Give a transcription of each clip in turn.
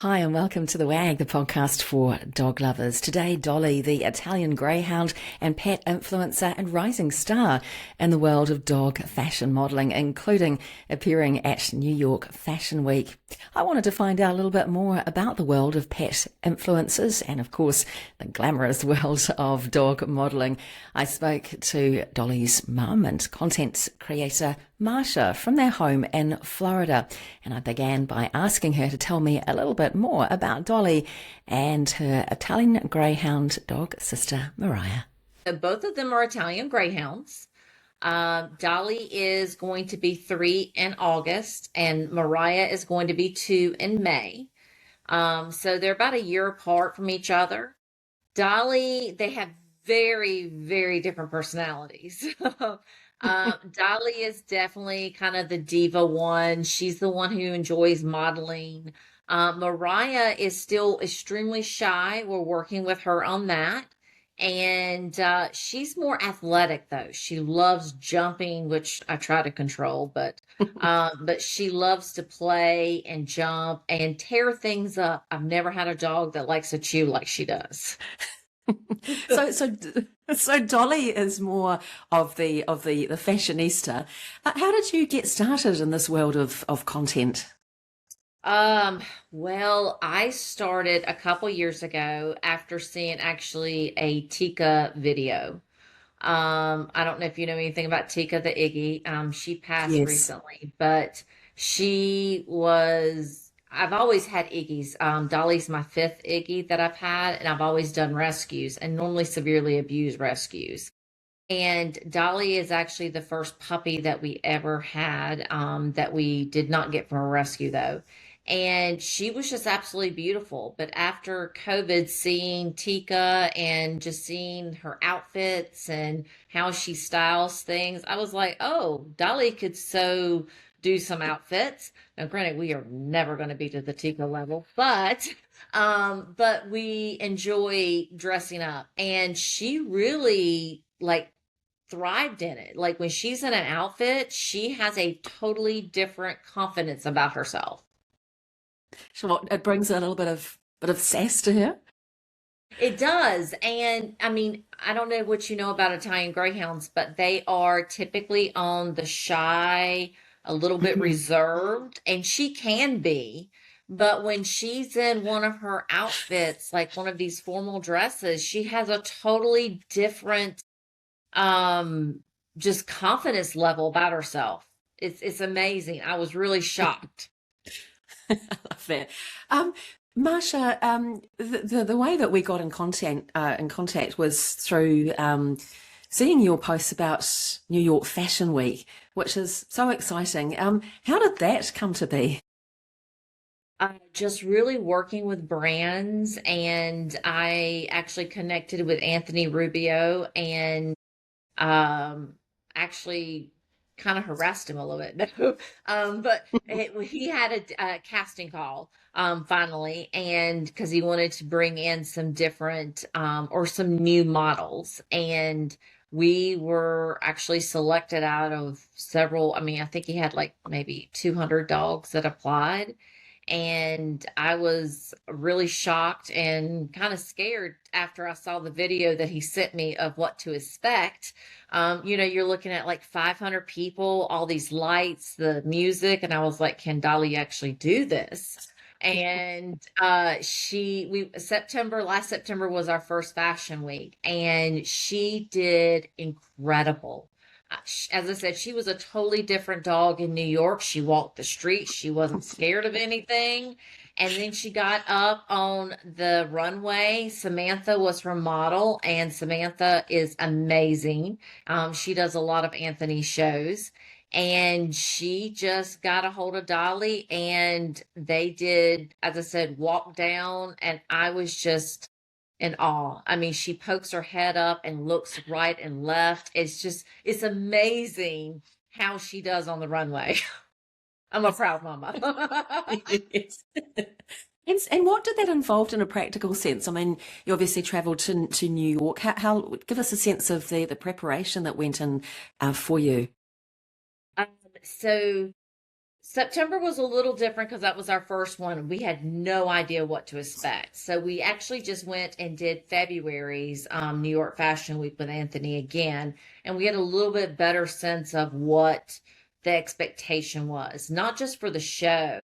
Hi, and welcome to The Wag, the podcast for dog lovers. Today, Dolly, the Italian Greyhound and pet influencer and rising star in the world of dog fashion modelling, including appearing at New York Fashion Week. I wanted to find out a little bit more about the world of pet influencers and, of course, the glamorous world of dog modelling. I spoke to Dolly's mum and content creator, Marsha, from their home in Florida, and I began by asking her to tell me a little bit more about Dolly and her Italian Greyhound dog sister, Mariah. Both of them are Italian Greyhounds. Dolly is going to be 3 in August, and Mariah is going to be 2 in May. So they're about a year apart from each other. Dolly, they have very, very different personalities. Dolly is definitely kind of the diva one. She's the one who enjoys modeling. Mariah is still extremely shy. We're working with her on that. And she's more athletic though. She loves jumping, which I try to control, but she loves to play and jump and tear things up. I've never had a dog that likes to chew like she does. So Dolly is more of the fashionista. How did you get started in this world of content? Well, I started a couple years ago after seeing actually a Tika video. I don't know if you know anything about Tika the Iggy. She passed Yes. recently, but I've always had Iggy's. Dolly's my fifth Iggy that I've had, and I've always done rescues and normally severely abused rescues. And Dolly is actually the first puppy that we ever had, that we did not get from a rescue though. And she was just absolutely beautiful. But after COVID, seeing Tika and just seeing her outfits and how she styles things, I was like, oh, Dolly could so do some outfits. Now, granted, we are never going to be to the Tika level, but we enjoy dressing up. And she really like thrived in it. Like when she's in an outfit, she has a totally different confidence about herself. Sure, it brings a little bit of sass to her. It does. And I mean, I don't know what you know about Italian Greyhounds, but they are typically on the shy, a little bit Mhm. reserved, and she can be. But when she's in one of her outfits, like one of these formal dresses, she has a totally different um just confidence level about herself. It's amazing. I was really shocked. I love that. Um, Marsha, the way that we got in contact was through seeing your posts about New York Fashion Week, which is so exciting. How did that come to be? Just really working with brands, and I actually connected with Anthony Rubio and um actually kind of harassed him a little bit. No, he had a casting call finally, and because he wanted to bring in some different or some new models, and we were actually selected out of several. I mean, I think he had like maybe 200 dogs that applied, and I was really shocked and kind of scared after I saw the video that he sent me of what to expect. You're looking at like 500 people, all these lights, the music, and I was like, can Dolly actually do this? And last September was our first fashion week, and she did incredible. As I said, she was a totally different dog in New York. She walked the streets. She wasn't scared of anything. And then she got up on the runway. Samantha was her model, and Samantha is amazing. She does a lot of Anthony shows. And she just got a hold of Dolly, and they did, as I said, walk down, and I was just in awe. I mean, she pokes her head up and looks right and left. It's amazing how she does on the runway. I'm a proud mama. Yes. And what did that involve in a practical sense? I mean, you obviously travelled to New York. How give us a sense of the preparation that went in for you. Um, so September was a little different because that was our first one. We had no idea what to expect. So we actually just went and did February's New York Fashion Week with Anthony again. And we had a little bit better sense of what the expectation was, not just for the show,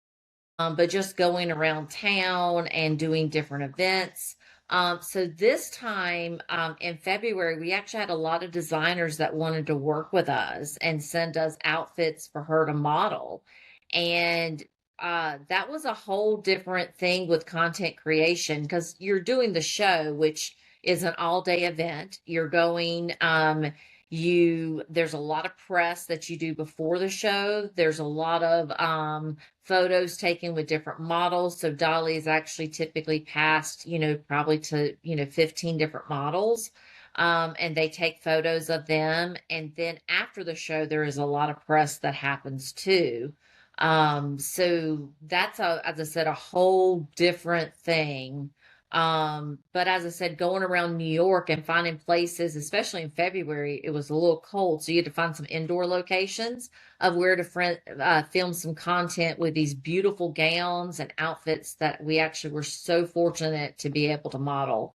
but just going around town and doing different events. So this time in February, we actually had a lot of designers that wanted to work with us and send us outfits for her to model. And that was a whole different thing with content creation because you're doing the show, which is an all day event. You're going, there's a lot of press that you do before the show. There's a lot of photos taken with different models. So Dolly is actually typically passed, probably to, 15 different models. And they take photos of them. And then after the show, there is a lot of press that happens too. So that's as I said, a whole different thing. But as I said, going around New York and finding places, especially in February, it was a little cold. So you had to find some indoor locations of where to film some content with these beautiful gowns and outfits that we actually were so fortunate to be able to model.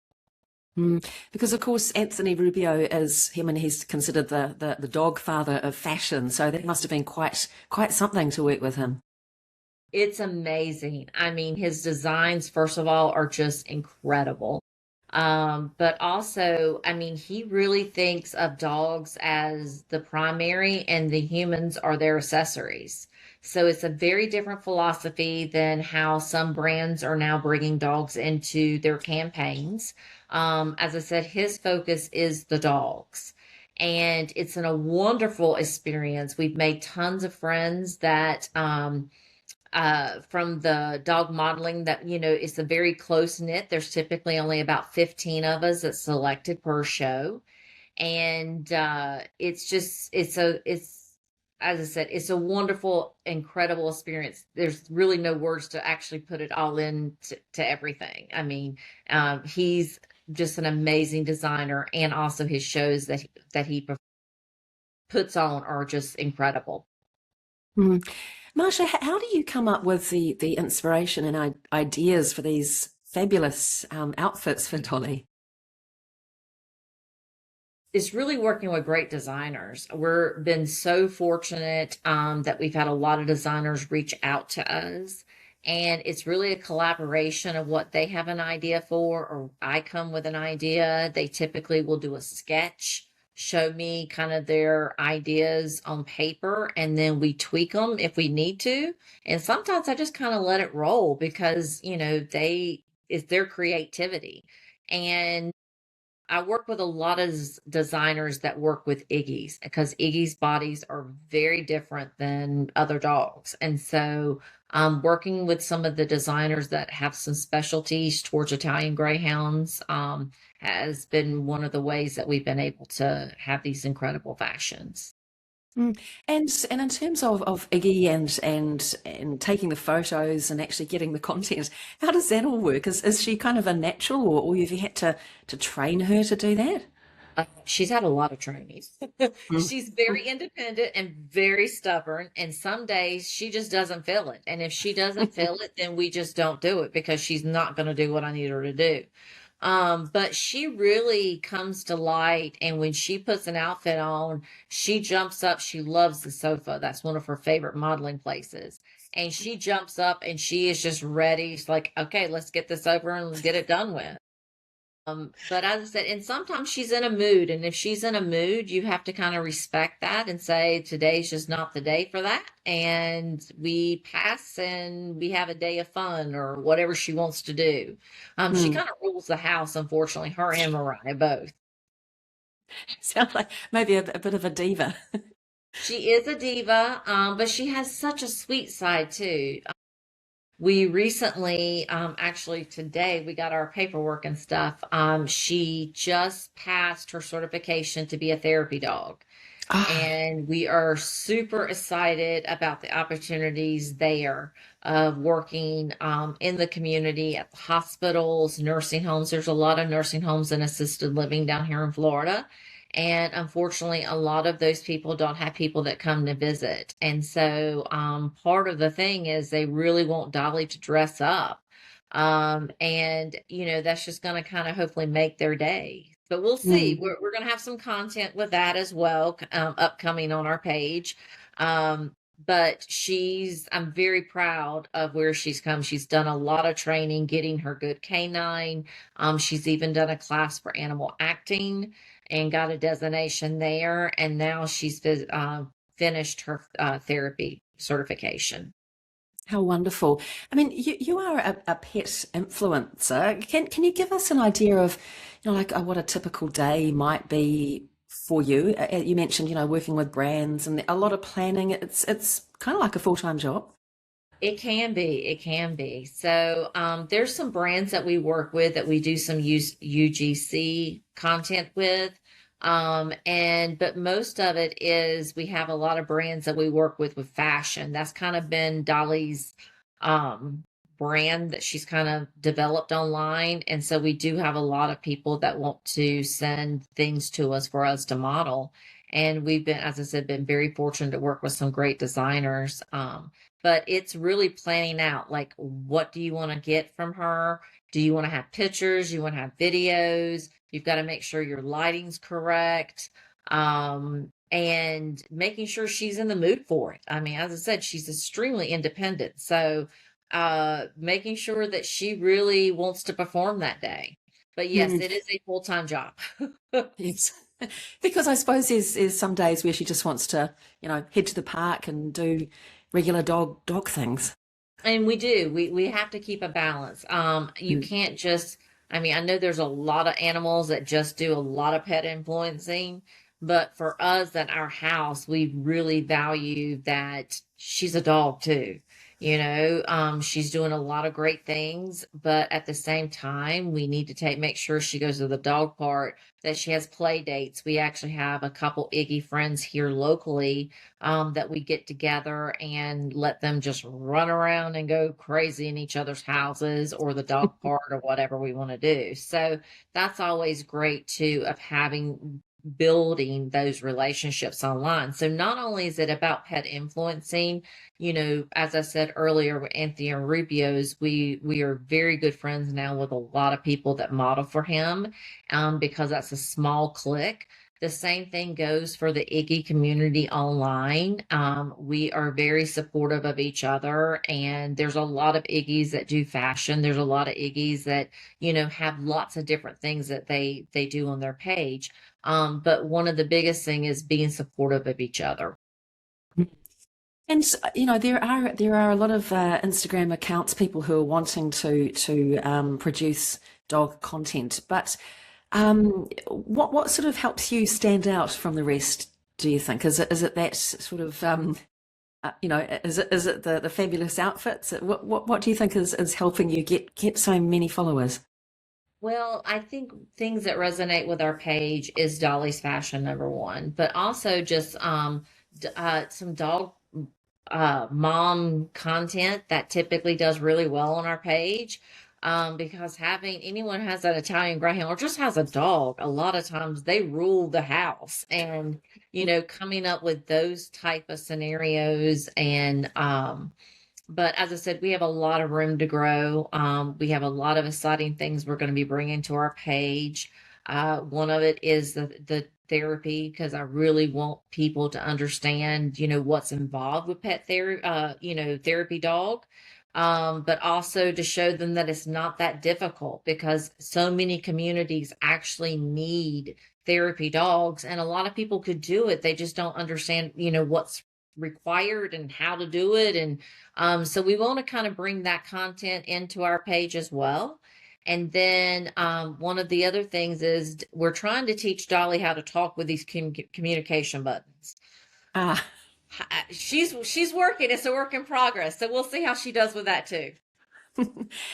Because of course Anthony Rubio is him, and he's considered the dog father of fashion. So that must have been quite something to work with him. It's amazing. I mean, his designs, first of all, are just incredible. But also, I mean, he really thinks of dogs as the primary and the humans are their accessories. So it's a very different philosophy than how some brands are now bringing dogs into their campaigns. As I said, his focus is the dogs. And it's a wonderful experience. We've made tons of friends that from the dog modeling that, it's a very close knit. There's typically only about 15 of us that's selected per show. And as I said, it's a wonderful, incredible experience. There's really no words to actually put it all in to everything. I mean, he's just an amazing designer, and also his shows that he puts on are just incredible. Mm. Marsha, how do you come up with the inspiration and ideas for these fabulous outfits for Dolly? It's really working with great designers. We've been so fortunate that we've had a lot of designers reach out to us. And it's really a collaboration of what they have an idea for, or I come with an idea. They typically will do a sketch, show me kind of their ideas on paper, and then we tweak them if we need to. And sometimes I just kind of let it roll because, it's their creativity. And I work with a lot of designers that work with Iggy's because Iggy's bodies are very different than other dogs. And so working with some of the designers that have some specialties towards Italian Greyhounds has been one of the ways that we've been able to have these incredible fashions. Mm. And in terms of Iggy and taking the photos and actually getting the content, how does that all work? Is she kind of a natural, or have you had to train her to do that? She's had a lot of training. Mm. She's very independent and very stubborn. And some days she just doesn't feel it. And if she doesn't feel it, then we just don't do it because she's not going to do what I need her to do. But she really comes to light. And when she puts an outfit on, she jumps up. She loves the sofa. That's one of her favorite modeling places. And she jumps up and she is just ready. She's like, okay, let's get this over and get it done with. But as I said, and sometimes she's in a mood, and if she's in a mood, you have to kind of respect that and say, today's just not the day for that. And we pass and we have a day of fun or whatever she wants to do. She Mm. kind of rules the house, unfortunately, her and Mariah both. Sounds like maybe a bit of a diva. She is a diva, but she has such a sweet side too. We recently, actually today, we got our paperwork and stuff. She just passed her certification to be a therapy dog. Ah, And we are super excited about the opportunities there of working in the community at the hospitals, nursing homes. There's a lot of nursing homes and assisted living down here in Florida. And unfortunately, a lot of those people don't have people that come to visit. And so part of the thing is they really want Dolly to dress up. And, that's just going to kind of hopefully make their day. But we'll see. Mm. We're going to have some content with that as well, upcoming on our page. But I'm very proud of where she's come. She's done a lot of training, getting her good canine. She's even done a class for animal acting and got a designation there. And now she's finished her therapy certification. How wonderful. I mean, you are a pet influencer. Can you give us an idea of, like what a typical day might be for you? You mentioned, working with brands and a lot of planning. It's kind of like a full-time job. It can be. It can be. So there's some brands that we work with that we do some UGC content with. But most of it is we have a lot of brands that we work with fashion. That's kind of been Dolly's um, brand that she's kind of developed online. And so we do have a lot of people that want to send things to us for us to model. And we've been, as I said, been very fortunate to work with some great designers. But it's really planning out like, what do you want to get from her? Do you want to have pictures? You want to have videos? You've got to make sure your lighting's correct. And making sure she's in the mood for it. I mean, as I said, she's extremely independent. So, making sure that she really wants to perform that day. But yes, Mm, it is a full-time job. yes. Because I suppose there's some days where she just wants to, head to the park and do regular dog things. And we do. We have to keep a balance. You Mm. can't just, I mean, I know there's a lot of animals that just do a lot of pet influencing, but for us at our house, we really value that she's a dog too. She's doing a lot of great things, but at the same time, we need to make sure she goes to the dog park, that she has play dates. We actually have a couple Iggy friends here locally that we get together and let them just run around and go crazy in each other's houses or the dog park or whatever we want to do. So that's always great too, of having building those relationships online. So not only is it about pet influencing, as I said earlier with Anthony and Rubio's, we are very good friends now with a lot of people that model for him, because that's a small clique. The same thing goes for the Iggy community online. We are very supportive of each other, and there's a lot of Iggies that do fashion. There's a lot of Iggies that, have lots of different things that they do on their page. But one of the biggest thing is being supportive of each other. And there are a lot of Instagram accounts, people who are wanting to produce dog content. But what sort of helps you stand out from the rest? Do you think is it that sort of is it the fabulous outfits? What do you think is helping you get so many followers? Well, I think things that resonate with our page is Dolly's fashion, number one, but also just some dog mom content that typically does really well on our page. Because having anyone who has an Italian Greyhound or just has a dog, a lot of times they rule the house, and coming up with those type of scenarios. And but as I said, we have a lot of room to grow. We have a lot of exciting things we're going to be bringing to our page. One of it is the therapy, because I really want people to understand, what's involved with pet therapy, therapy dog. But also to show them that it's not that difficult, because so many communities actually need therapy dogs, and a lot of people could do it. They just don't understand, what's required and how to do it. And so we want to kind of bring that content into our page as well. And then one of the other things is we're trying to teach Dolly how to talk with these communication buttons. Ah. She's working. It's a work in progress. So we'll see how she does with that too.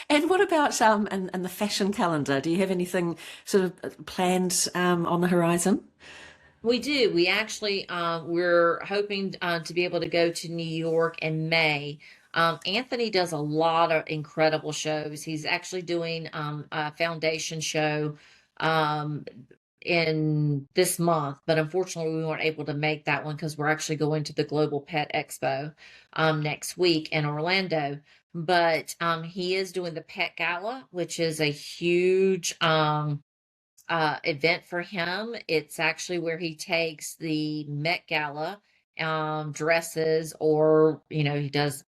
And what about and the fashion calendar? Do you have anything sort of planned on the horizon? We do. We actually, we're hoping to be able to go to New York in May. Anthony does a lot of incredible shows. He's actually doing a foundation show um, in this month, but unfortunately we weren't able to make that one because we're actually going to the Global Pet Expo next week in Orlando. But he is doing the Pet Gala, which is a huge event for him. It's actually where he takes the Met Gala dresses, or he does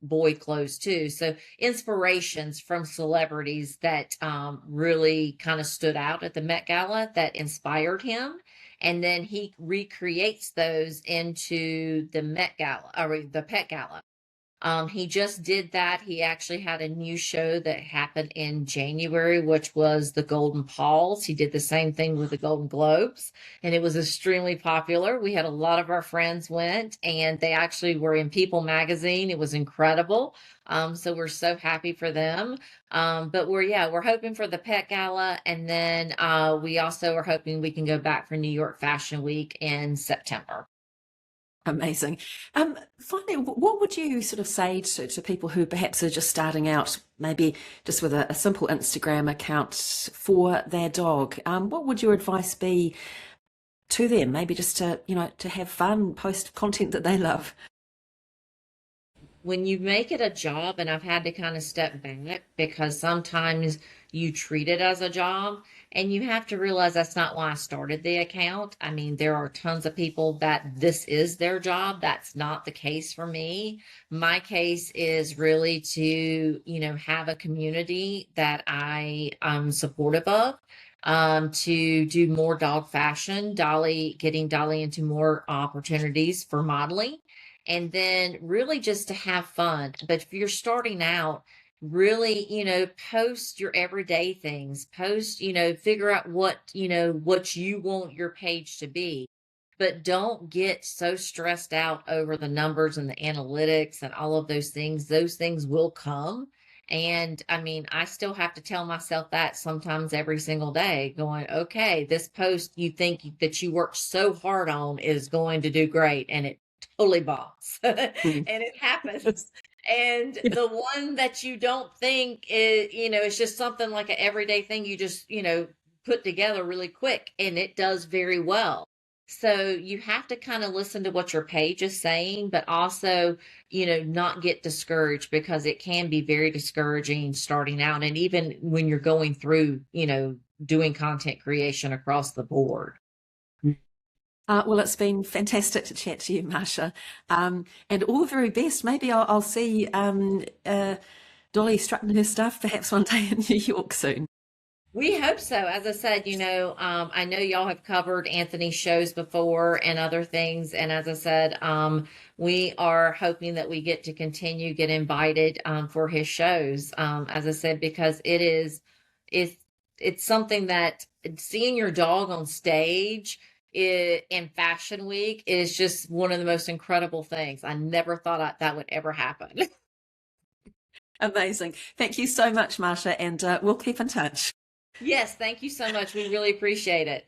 boy clothes too. So inspirations from celebrities that really kind of stood out at the Met Gala that inspired him. And then he recreates those into the Met Gala or the Pet Gala. He just did that. He actually had a new show that happened in January, which was the Golden Palms. He did the same thing with the Golden Globes, and it was extremely popular. We had a lot of our friends went, and they actually were in People magazine. It was incredible. So we're so happy for them. But we're hoping for the Pet Gala, and then we also are hoping we can go back for New York Fashion Week in September. Amazing. Finally, what would you sort of say to people who perhaps are just starting out, maybe just with a simple Instagram account for their dog? What would your advice be to them? Maybe just to have fun, post content that they love. When you make it a job, and I've had to kind of step back because sometimes you treat it as a job, and you have to realize that's not why I started the account. I mean, there are tons of people that this is their job. That's not the case for me. My case is really to, have a community that I am supportive of. To do more dog fashion, getting Dolly into more opportunities for modeling, and then really just to have fun. But if you're starting out, really, post your everyday things, figure out what you want your page to be. But don't get so stressed out over the numbers and the analytics and all of those things. Those things will come. And I mean, I still have to tell myself that sometimes every single day, going, okay, this post you think that you worked so hard on is going to do great. And it totally bombs. And Mm. it happens. And the one that you don't think is, it's just something like an everyday thing you just, put together really quick, and it does very well. So you have to kind of listen to what your page is saying, but also, not get discouraged, because it can be very discouraging starting out. And even when you're going through, doing content creation across the board. Well, it's been fantastic to chat to you, Marsha, and all the very best. Maybe I'll see Dolly strutting her stuff perhaps one day in New York soon. We hope so. As I said, I know y'all have covered Anthony's shows before and other things. And as I said, we are hoping that we get to get invited for his shows. As I said, because it's, it's something that seeing your dog on stage in Fashion Week is just one of the most incredible things. I never thought that would ever happen. Amazing. Thank you so much, Marsha, and we'll keep in touch. Yes, thank you so much. We really appreciate it.